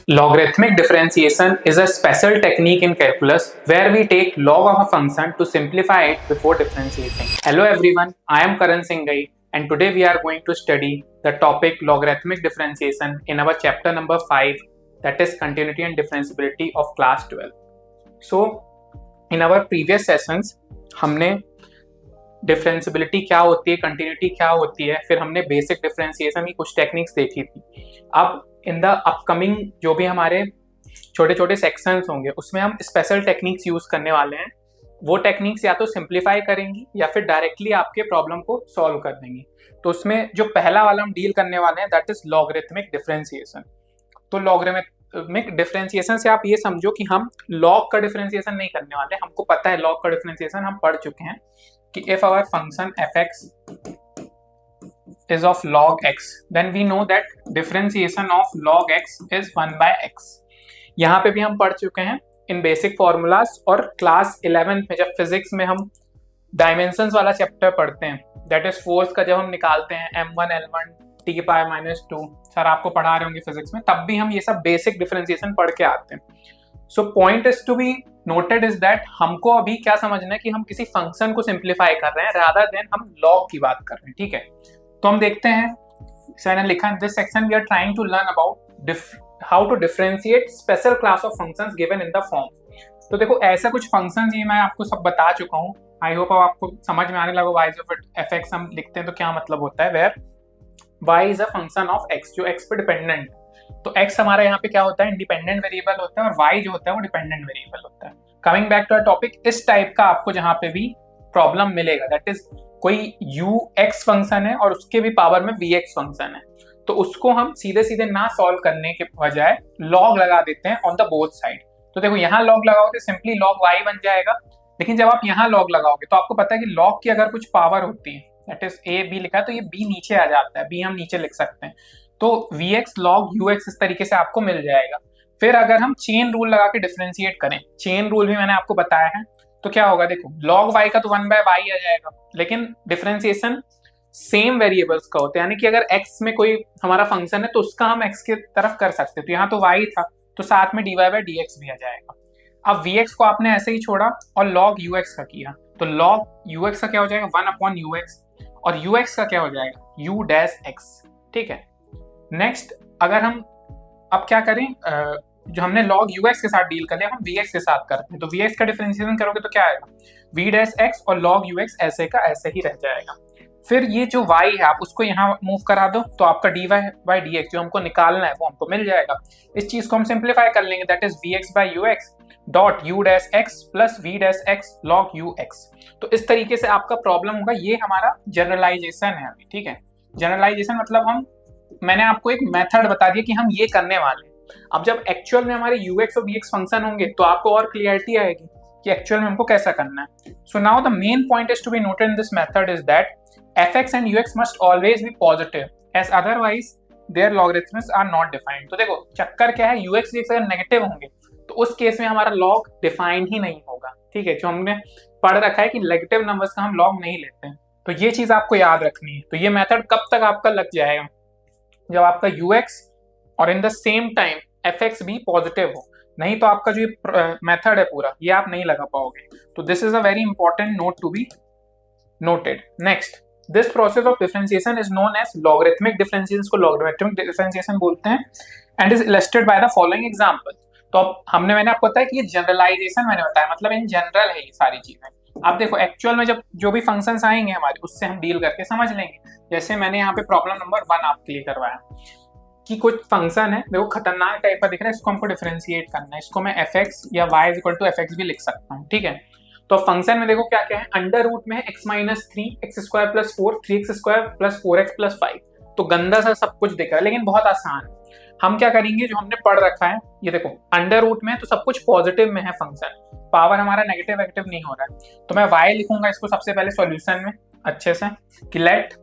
Logarithmic differentiation is a special technique in calculus where we take log of a function to simplify it before differentiating. Hello everyone, I am Karan Singhai and today we are going to study the topic logarithmic differentiation in our chapter number 5, that is continuity and differentiability of class 12. So in our previous sessions हमने differentiability क्या होती है, continuity क्या होती है, फिर हमने basic differentiation की कुछ टेक्निक्स देखी थी. अब इन द अपकमिंग जो भी हमारे छोटे छोटे सेक्शंस होंगे उसमें हम स्पेशल टेक्निक्स यूज करने वाले हैं. वो टेक्निक्स या तो सिंप्लीफाई करेंगी या फिर डायरेक्टली आपके प्रॉब्लम को सॉल्व कर देंगी. तो उसमें जो पहला वाला हम डील करने वाले हैं दैट इज लॉगरिथमिक डिफरेंशिएशन. तो लॉगरिथमिक डिफरेंशिएशन से आप ये समझो कि हम लॉग का डिफरेंशिएशन नहीं करने वाले. हमको पता है लॉग का डिफरेंशिएशन हम पढ़ चुके हैं कि if our function fx is of log x then we know that differentiation of log x is 1 by x. यहाँ पे भी हम पढ़ चुके हैं इन बेसिक फॉर्मूलाज. और क्लास 11 में जब फिजिक्स में हम डायमेंशंस वाला चैप्टर पढ़ते हैं दैट इज फोर्स का, जब हम निकालते हैं m1 l1 t की पावर -2, सर आपको पढ़ा रहे होंगे फिजिक्स में, तब भी हम ये सब बेसिक डिफरेंशिएशन पढ़ के आते हैं. So point is to be noted is that हमको अभी क्या समझना है कि हम किसी फंक्शन को सिंप्लीफाई कर रहे हैं रादर देन हम लॉग की बात कर रहे हैं. ठीक है, तो हम देखते हैं. मैंने लिखा in this section we are trying to learn about how to differentiate special class of functions given in the form. तो देखो ऐसा कुछ फंक्शंस ये मैं आपको सब बता चुका हूँ. आई होप अब आपको समझ में आने लगा. वाई ऑफ एफ हम लिखते हैं तो क्या मतलब होता है, where y is a function of x जो एक्स पे डिपेंडेंट. तो x हमारा यहाँ पे क्या होता है, इंडिपेंडेंट वेरिएबल होता है, और y जो होता है वो डिपेंडेंट वेरिएबल होता है. Coming back to our topic, इस टाइप का आपको जहाँ पे भी प्रॉब्लम मिलेगा दैट इज कोई ux फंक्शन है और उसके भी पावर में vx फंक्शन है, तो उसको हम सीधे सीधे ना सॉल्व करने के बजाय लॉग लगा देते हैं ऑन द बोथ साइड. तो देखो यहाँ लॉग लगाओगे सिंपली लॉग y बन जाएगा, लेकिन जब आप यहाँ लॉग लगाओगे तो आपको पता है कि लॉग की अगर कुछ पावर होती है दैट इज a b लिखा है तो ये b नीचे आ जाता है, b हम नीचे लिख सकते हैं. तो vx log ux इस तरीके से आपको मिल जाएगा. फिर अगर हम चेन रूल लगा के डिफरेंशिएट करें, चेन रूल भी मैंने आपको बताया है, तो क्या होगा देखो log y का तो 1 by y आ जाएगा, लेकिन डिफरेंशिएशन सेम वेरिएबल्स का होता है, यानी कि अगर x में कोई हमारा फंक्शन है तो उसका हम x की तरफ कर सकते हैं. तो यहाँ तो y था तो साथ में dy by dx भी आ जाएगा. अब vx को आपने ऐसे ही छोड़ा और log ux का किया, तो log ux का क्या हो जाएगा 1 upon ux, और ux का क्या हो जाएगा u dash x. ठीक है, नेक्स्ट अगर हम अब क्या करें, जो हमने log ux के साथ डील कर लिया हम vx के साथ करते हैं. तो vx का डिफरेंशिएशन करोगे तो क्या आएगा v dash x और log ux ऐसे का ऐसे ही रह जाएगा. फिर ये जो y है आप उसको यहाँ मूव करा दो तो आपका dy by dx जो हमको निकालना है वो हमको मिल जाएगा. इस चीज को हम सिंप्लीफाई कर लेंगे that is vx by ux dot u dash x plus v dash x log ux. तो इस तरीके से आपका प्रॉब्लम होगा. ये हमारा जनरलाइजेशन है अभी. ठीक है, जनरलाइजेशन मतलब मैंने आपको एक मेथड बता दिया कि हम ये करने वाले हैं. अब जब एक्चुअल में हमारे ux और vx फंक्शन होंगे तो आपको और क्लियरिटी आएगी कि एक्चुअल में हमको कैसा करना है. So now the main point is to be noted in this method is that fx and ux must always be positive as otherwise there logarithms are not defined. तो देखो चक्कर क्या है, ux vx अगर नेगेटिव होंगे तो उस case में हमारा लॉग डिफाइन ही नहीं होगा. ठीक है, जो हमने पढ़ रखा है कि नेगेटिव नंबर्स का हम लॉग नहीं लेते हैं. तो ये चीज आपको याद रखनी है. तो ये मेथड कब तक आपका लग जाएगा, जब आपका ux और in the same time fx भी पॉजिटिव हो. नहीं तो आपका जो मेथड है पूरा ये आप नहीं लगा पाओगे. तो this is a very important note to be noted. Next, this process of differentiation is known as logarithmic differentiation को लॉगरिथमिक डिफरेंशिएशन बोलते हैं and is illustrated by the following example. तो अब मैंने आपको बताया कि ये जनरलाइजेशन मैंने बताया, मतलब इन जनरल है ये सारी चीजें. अब देखो एक्चुअल में जब जो भी फंक्शंस आएंगे हमारे उससे हम डील करके समझ लेंगे. जैसे मैंने यहाँ पे प्रॉब्लम नंबर 1 आपके लिए करवाया कि कुछ फंक्शन है, देखो खतरनाक टाइप का दिख रहा है, इसको हमको डिफरेंशिएट करना है. इसको मैं fx या y is equal to fx भी लिख सकता हूँ. ठीक है, तो फंक्शन में देखो क्या क्या है, अंडर रूट में है x minus 3 x square plus 4 3x square plus 4x plus 5. तो गंदा सा सब कुछ दिख रहा है लेकिन बहुत आसान है. हम क्या करेंगे, जो हमने पढ़ रखा है ये देखो अंडर रूट में है तो सब कुछ पॉजिटिव में है फंक्शन, पावर हमारा नेगेटिव वेक्टिव नहीं हो रहा है. तो मैं y लिखूंगा इसको सबसे पहले सॉल्यूशन में अच्छे से कि लेट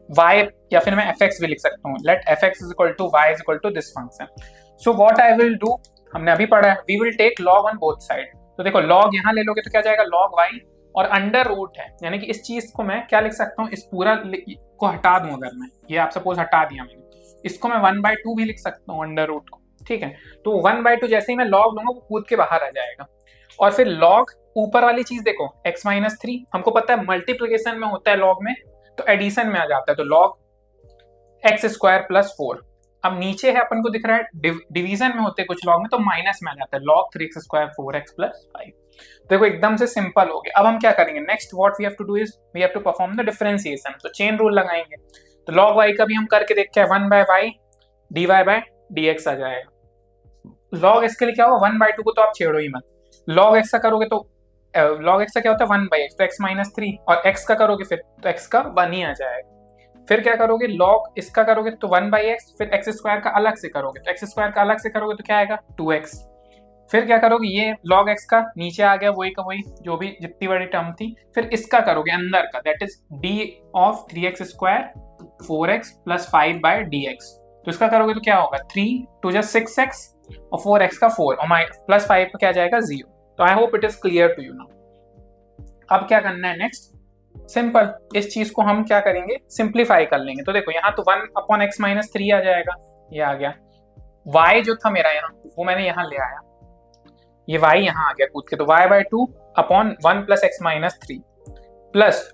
y, या फिर मैं fx भी लिख सकता हूँ, let fx is equal to y is equal to this function. So what I will do, हमने अभी पढ़ा है, we will take log on both side. तो देखो लॉग यहाँ ले लोगे तो क्या जाएगा log y, और अंडर रूट है यानी कि इस चीज को मैं क्या लिख सकता हूँ, इस पूरा को हटा दूं, अगर मैं ये आप सपोज हटा दिया मैंने, इसको मैं 1/2 भी लिख सकता हूँ अंडर रूट को, ठीक है। तो 1/2 जैसे ही मैं लॉग लूंगा वो कूद के बाहर आ जाएगा। और फिर लॉग ऊपर वाली चीज देखो x-3, हमको पता है मल्टीप्लीकेशन में होता है लॉग में, तो एडिशन में आ जाता है, तो लॉग x² + 4। अब नीचे है अपन को दिख रहा है डिवीजन में होते कुछ लॉग में, तो माइनस में आ जाता है log 3x² 4x + 5। देखो एकदम से सिंपल हो गया। अब हम क्या करेंगे next, what we have to do is we have to perform the differentiation. तो चेन रूल लगाएंगे, तो log y का भी हम करके देखते हैं, 1/y dy/dx आ जाएगा। log x के लिए क्या होगा, 1/2 को तो आप छेड़ो ही मत। log x का करोगे तो log x का क्या होता है 1/x, तो x-3, और x का करोगे फिर तो x का 1 ही आ जाएगा। फिर क्या करोगे, log इसका करोगे तो 1/x, फिर x² का अलग से करोगे तो x² का अलग से करोगे तो क्या आएगा 2x। फिर क्या करोगे, ये log x का नीचे आ गया वही का वही, जो भी जितनी बड़ी टर्म थी, फिर इसका करोगे अंदर का, that is d of 3x² 4x + 5/dx। तो इसका करोगे तो क्या होगा, 3 2 6x और 4x का 4 और +5 का क्या जाएगा 0। तो I hope it is clear to you now. अब क्या करना है नेक्स्ट, सिंपल इस चीज को हम क्या करेंगे सिंप्लीफाई कर लेंगे। तो देखो यहाँ तो 1/x-3 आ जाएगा, ये आ गया। y जो था मेरा यहाँ वो मैंने यहाँ ले आया, ये y यहाँ आ गया कूद के, तो y/2 upon 1 + x-3 plus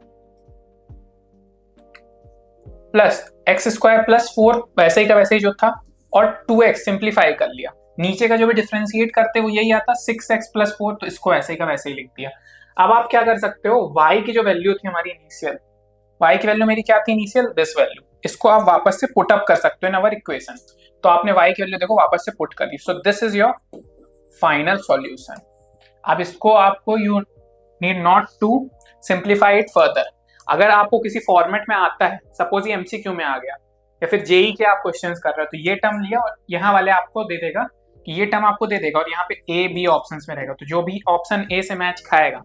x² + 4 वैसे ही का वैसे ही जो था, और 2x सिंप्लीफाई कर लिया। नीचे का जो भी डिफरेंशिएट करते वो यही आता 6x + 4, तो इसको ऐसे ही का वैसे ही लिख दिया। अब आप क्या कर सकते हो, y की जो वैल्यू थी हमारी इनिशियल, y की वैल्यू मेरी क्या थी इनिशियल, दिस वैल्यू, इसको आप वापस से पुट अप कर सकते हो इन अवर इक्वेशन। तो आपने y की वैल्यू देखो वापस से पुट कर दी, so this is your final solution. अब इसको आपको you need not to simplify it further. अगर आपको किसी फॉर्मेट में आता है, सपोज ये MCQ में आ गया या फिर जेई के आप क्वेश्चंस कर रहे हो, तो ये टर्म लिया और यहाँ वाले आपको दे देगा कि ये टर्म आपको दे देगा, और यहाँ पे A B ऑप्शंस में रहेगा, तो जो भी ऑप्शन A से मैच खाएगा,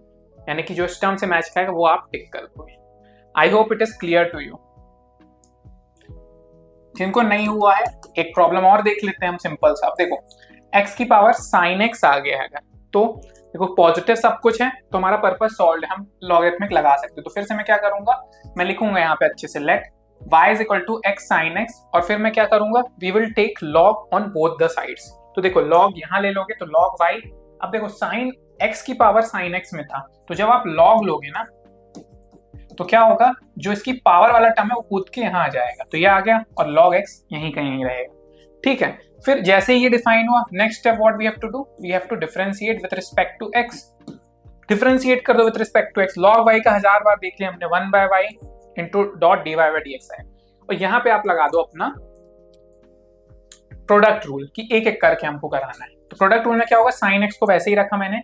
यानी कि जो इस टर्म से मैच खाएगा वो आप टिक कर दोगे। I hope it is clear to you. जिनको नहीं हुआ है एक प्रॉब्लम और देख लेते हैं हम सिंपल सा। अब देखो x⁻ sin x आ गया है, तो देखो पॉजिटिव सब कुछ है तो हमारा पर्पस सॉल्व है, हम लॉगरिथमिक लगा सकते हैं। तो फिर से मैं क्या करूंगा, मैं लिखूंगा यहाँ पे अच्छे से late y = x sin x, और फिर मैं क्या करूंगा, we will take log on both the sides. तो देखो log यहाँ ले लोगे तो log y, अब देखो sin x⁻ sin x में था, तो जब आप log लोगे ना तो क्या होगा, जो इसकी पावर वाला टर्म है वो कूद के यहाँ आ जाएगा, तो ये आ गया, और log x यहीं कहीं रहेगा, ठीक है। फिर जैसे ही ये डिफाइन हुआ, next step what we have to do, we have to differentiate with respect to x। Differentiate कर दो with respect to x, log y का 1000 बार देख लिया हमने, 1/y इंटू डॉट dy/dx है, और यहाँ पे आप लगा दो अपना प्रोडक्ट रूल कि एक एक करके हमको कराना है। तो प्रोडक्ट रूल में क्या होगा, sin x को वैसे ही रखा मैंने,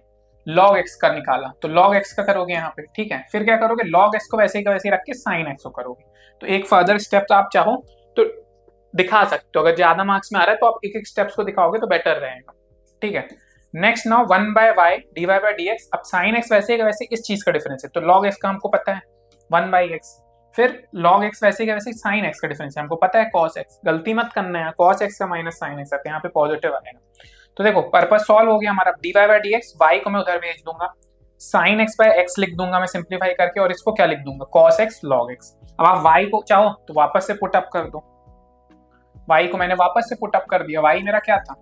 log x का निकाला तो log x का करोगे यहाँ पे, ठीक है। फिर क्या करोगे, log x को वैसे ही का वैसे ही रख के sin x को करोगे। तो एक फर्दर स्टेप्स आप चाहो तो दिखा सकते हो, अगर ज्यादा मार्क्स में आ रहा है तो आप एक एक स्टेप्स को दिखाओगे तो बेटर रहेगा, ठीक है। नेक्स्ट नाउ 1/y dy/dx, अब sin x वैसे का वैसे इस चीज का डिफरेंस है, तो log x का हमको पता है 1/x, फिर log x वैसे का वैसे sin x का डिफरेंस है, हमको पता है cos x, गलती मत करना है, cos x का माइनस sin x आता है, यहाँ पे पॉजिटिव आएगा। तो देखो पर्पस सॉल्व हो गया हमारा, dy/dx, y को मैं उधर भेज दूंगा, sin x/x लिख दूंगा मैं सिंप्लीफाई करके, और इसको क्या लिख दूंगा cos x log x। अब आप y को चाहो तो वापस से पुट अप कर दो, y को मैंने वापस से पुट अप कर दिया, y मेरा क्या था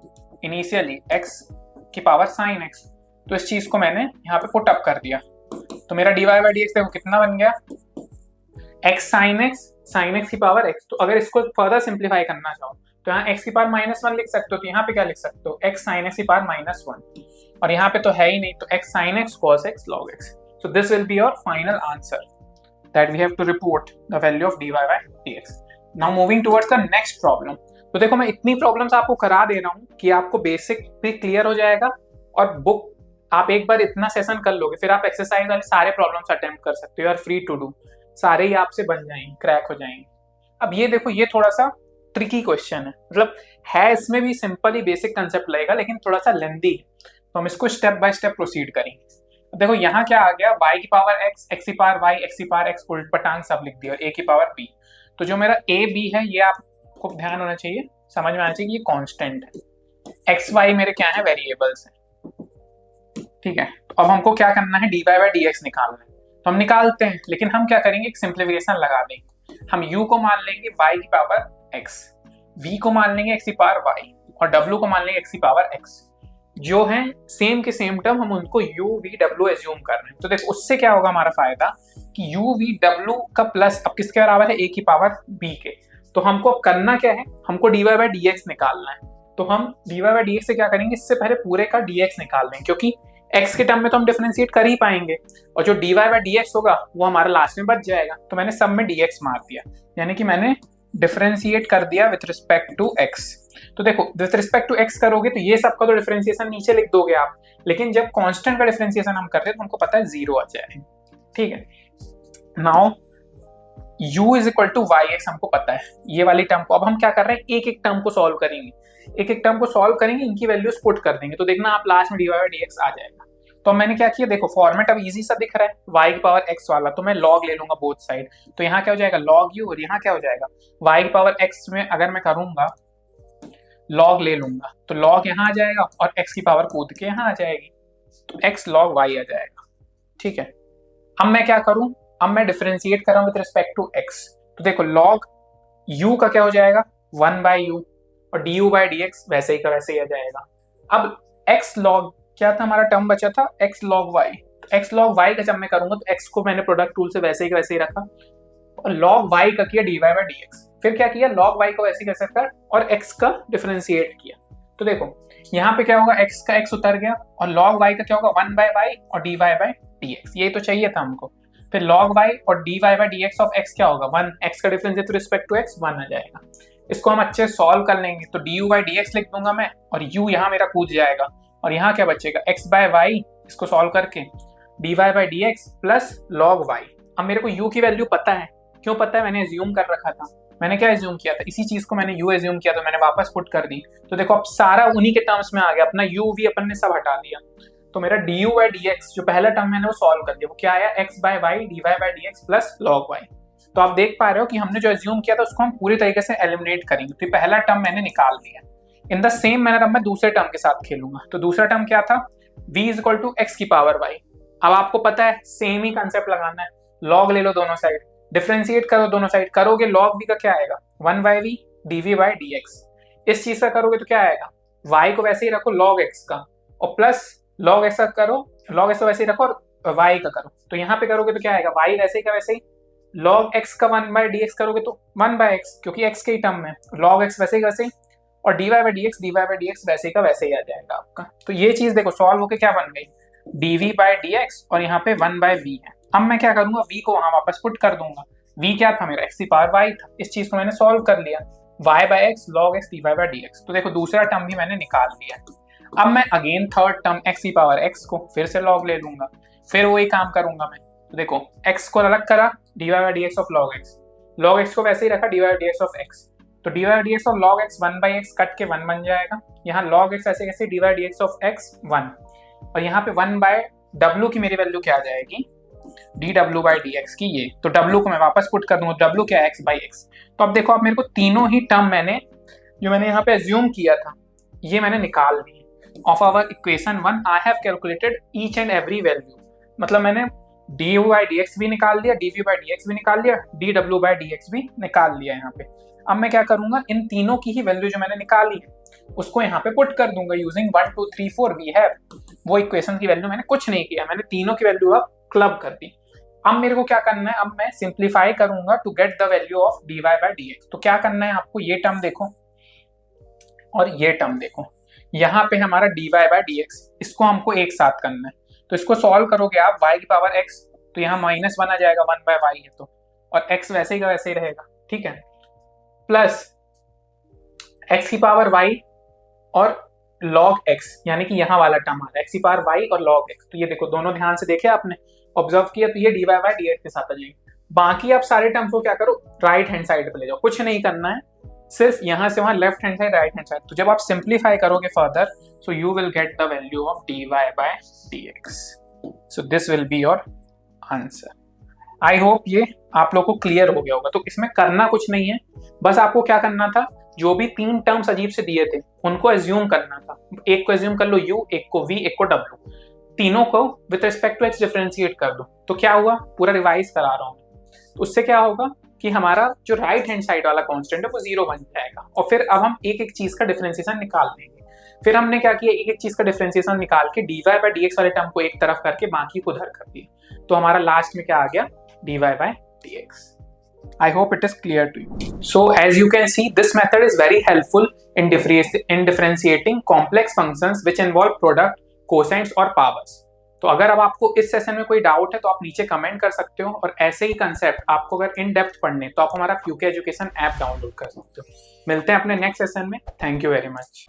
इनिशियली x⁻ sin x, तो इस चीज को मैंने यहाँ पे पुट अप कर दिया, तो मेरा dy/dx देखो कितना बन गया, x sin x x। तो अगर इसको फर्दर सिंप्लीफाई करना चाहो तो यहाँ x⁻−1 लिख सकते हो, तो यहाँ पे क्या लिख सकते हो x sin x⁻−1, और यहाँ पे तो है ही नहीं, तो x sin x cos x log x। So this will be your final answer that we have to report the value of dy/dx. Now moving towards the next problem. तो देखो मैं इतनी प्रॉब्लम्स आपको करा दे रहा हूँ कि आपको बेसिक भी क्लियर हो जाएगा, और बुक आप एक बार इतना सेशन कर लोगे फिर आप एक्सरसाइज वाले सारे प्रॉब्लम्स अटेम्प्ट कर सकते हो, you are free to do, सारे ही आपसे बन जाएंगे, क्रैक हो जाएंगे। अब ये देखो ये थोड़ा सा ट्रिकी क्वेश्चन है, मतलब है इसमें भी सिंपल ही बेसिक कंसेप्ट लगेगा लेकिन थोड़ा सा लेंदी है, तो हम इसको स्टेप बाय स्टेप प्रोसीड करेंगे। देखो यहाँ क्या आ गया, y⁻x x⁻y x⁻x उल्ट पटांग सब लिख दिया, a⁻b। तो जो मेरा a b है ये आपको ध्यान होना चाहिए, समझ में आना चाहिए, ये कांस्टेंट है, x y मेरे क्या है वेरिएबल्स हैं, ठीक है। तो अब हमको क्या करना है, dy/dx निकालना है, तो हम निकालते हैं, लेकिन हम क्या करेंगे एक सिंप्लीफिकेशन लगा देंगे। हम u को मान लेंगे y की पावर x, v को मान लेंगे x की पावर y और w को मान लेंगे x की पावर x। जो है सेम के सेम टर्म हम उनको u v w एज्यूम कर रहे हैं। तो देखो उससे क्या होगा हमारा फायदा कि u v w का प्लस अब किसके बराबर है, a की पावर b के। तो हमको अब करना क्या है, हमको dy by dx निकालना है। तो हम dy by dx से क्या करेंगे, इससे पहले पूरे का dx निकाल लेंगे, क्योंकि x के टर्म में तो हम डिफरेंशिएट कर ही पाएंगे और जो dy by dx होगा वो हमारा लास्ट में बच जाएगा। तो मैंने सब में dx मार दिया, यानी कि मैंने डिफरेंशिएट कर दिया विथ रिस्पेक्ट टू x। तो देखो विथ रिस्पेक्ट टू x करोगे तो ये सबका तो डिफरेंशिएशन नीचे लिख दोगे आप, लेकिन जब कांस्टेंट का डिफरेंशिएशन हम करते हैं तो हमको पता है 0 आ जाएगा। ठीक है, now u is equal to yx हमको पता है, ये वाली टर्म को अब हम क्या कर रहे हैं, एक एक टर्म को सॉल्व करेंगे, एक एक टर्म को सॉल्व करेंगे, इनकी वैल्यूज पुट कर देंगे। तो देखना आप लास्ट में dy by dx आ जाएगा। तो मैंने क्या किया, देखो फॉर्मेट अब इजी सा दिख रहा है, y की पावर x वाला, तो मैं log ले लूंगा बोथ साइड। तो यहाँ क्या हो जाएगा log u और यहाँ क्या हो जाएगा y की पावर x में अगर मैं करूंगा log ले लूंगा तो log यहाँ आ जाएगा और x की पावर कूद के यहाँ आ जाएगी, तो x log y आ जाएगा। ठीक है, अब मैं क्या करूं, अब मैं डिफरेंशिएट कर रहा हूं विद रिस्पेक्ट टू x। तो देखो log u का क्या हो जाएगा 1 by u और du by dx वैसे ही का वैसे ही आ जाएगा। अब x log क्या था हमारा टर्म बचा था x log y, तो x log y का जब मैं करूंगा तो x को मैंने प्रोडक्ट रूल से वैसे ही का वैसे ही रखा और log y का किया dy by dx, फिर क्या किया log y को वैसे कैसे कर और x का डिफरेंशिएट किया। तो देखो यहाँ पे क्या होगा x का x उतर गया और log y का क्या होगा 1 by y और dy by dx, ये तो चाहिए था हमको। फिर log y और dy by dx of x क्या होगा 1, x का differentiate with respect to x 1 आ जाएगा। इसको हम अच्छे सॉल्व कर लेंगे, तो du by dx लिख दूंगा मैं और u यहाँ मेरा कूद जाएगा और यहाँ क्या बचेगा x by y, इसको सॉल्व करके dy by dx plus log y। अब मेरे को u की वैल्यू पता है, क्यों पता है, मैंने एज्यूम कर रखा था। मैंने क्या एज्यूम किया था, इसी चीज को मैंने u एज्यूम किया, तो मैंने वापस पुट कर दी। तो देखो अब सारा उन्हीं के टर्म्स में आ गया, अपना u v अपन ने सब हटा दिया। तो मेरा du by dx जो पहला टर्म मैंने वो सॉल्व कर दिया, वो क्या आया x by y dy by dx plus log y। तो आप देख पा रहे हो कि हमने जो एज्यूम किया था उसको हम पूरी तरीके से एलिमिनेट करेंगे। तो पहला टर्म मैंने निकाल लिया। इन द सेम मैनर अब मैं दूसरे टर्म के साथ खेलूंगा। तो दूसरा टर्म क्या था, v is equal to x की पावर y। अब आपको पता है सेम ही कंसेप्ट लगाना है, log ले लो दोनों साइड, डिफरेंशिएट करो दोनों साइड, करोगे log v का क्या आएगा 1 by v dv by dx। इस चीज का करोगे तो क्या आएगा, y को वैसे ही रखो log x का और प्लस log x का करो, log x को वैसे ही रखो और y का करो। तो यहाँ पे करोगे तो क्या आएगा y वैसे ही का वैसे ही, log x का 1 by dx करोगे तो 1 by x, क्योंकि x के ही टर्म में log x वैसे ही वैसे ही और dy by dx वैसे का वैसे ही आ जाएगा आपका। तो ये चीज देखो सॉल्व होके क्या बन गई dv by dx और यहाँ पे 1 by v है। अब मैं क्या करूंगा, v को वहां वापस पुट कर दूंगा। v क्या था मेरा x की पावर y था, इस चीज को मैंने सॉल्व कर लिया y by x log x dy by dx। तो देखो दूसरा टर्म भी मैंने निकाल लिया। अब मैं अगेन थर्ड टर्म x की पावर x को फिर से log ले लूंगा, फिर वही काम करूंगा मैं। तो देखो x को अलग करा dy by dx of log x को वैसे ही रखा dy by dx of x। तो dy by dx of log x 1 by x cut के 1 बन जाएगा, यहाँ log x ऐसे कैसे dy by dx of x 1 और यहाँ पे 1 by w की मेरी वैल्यू क्या आ जाएगी dw by dx की ये। तो w को मैं वापस पुट कर दूंगा, w क्या है x by x। तो अब देखो अब मेरे को तीनों ही टर्म मैंने जो मैंने यहाँ पे एज्यूम किया था ये मैंने निकाल ली। Of our equation 1 I have calculated each and every value, मतलब मैंने du by dx भी निकाल लिया, dv by dx भी निकाल लिया, dw by dx भी निकाल लिया यहाँ पे। अब मैं क्या करूंगा, इन तीनों की ही वैल्यू जो मैंने निकाली है उसको यहाँ पे पुट कर दूंगा यूजिंग 1 2 3 4 वी हैव। वो इक्वेशन की वैल्यू मैंने कुछ नहीं किया, मैंने तीनों की वैल्यू अब क्लब कर दी। अब मेरे को क्या करना है, अब मैं सिंप्लीफाई करूंगा to get the value of dy by dx। तो क्या करना है आपको, ये टर्म देखो और ये टर्म देखो, यहाँ पे हमारा dy by dx, इसको हमको एक साथ करना है। तो इसको सॉल्व करोगे आप y की पावर x, तो यहाँ -1 आ जाएगा 1 by y है तो, और x वैसे ही का वैसे ही रहेगा। ठीक है, प्लस x की पावर y और log x, यानी कि यहाँ वाला टर्म आ रहा है x की पावर y और log x। तो ये देखो दोनों ध्यान से देखे आपने, ऑब्जर्व किया, तो ये dy by dx के साथ आ जाएंगे। बाकी आप सारे टर्म्स को क्या करो, राइट हैंड साइड पे ले जाओ, कुछ नहीं करना है, सिर्फ यहाँ से वहाँ left hand side right hand side. तो जब आप सिंप्लीफाई करोगे further, so you will get the value of dy by dx। So this will be your answer. I hope ये आप लोग को क्लियर हो गया होगा। तो इसमें करना कुछ नहीं है, बस आपको क्या करना था, जो भी 3 टर्म्स अजीब से दिए थे उनको एज्यूम करना था। एक को एज्यूम कर लो u, एक को v, एक को w, तीनों को with respect to x differentiate कर दो। तो क्या हुआ, पूरा रिवाइज करा रहा हूँ। तो उससे क्या होगा कि हमारा जो राइट हैंड साइड वाला कांस्टेंट है वो 0 बन जाएगा। और फिर अब हम एक एक चीज का डिफरेंशिएशन निकाल देंगे। फिर हमने क्या किया, एक एक चीज का डिफरेंशिएशन निकाल के dy बाय dx वाले टर्म को एक तरफ करके बाकी को उधर कर दिया, तो हमारा लास्ट में क्या आ गया, dy by dx। I hope it is clear to you. So as you can see, this method is very helpful in differentiating complex functions which involve product, cosines और powers. तो अगर अब आपको इस सेशन में कोई डाउट है तो आप नीचे कमेंट कर सकते हो, और ऐसे ही कंसेप्ट आपको अगर इन डेप्थ पढ़ने तो आप हमारा फ्यूके एजुकेशन ऐप डाउनलोड कर सकते हो। मिलते हैं अपने नेक्स्ट सेशन में। Thank you very much.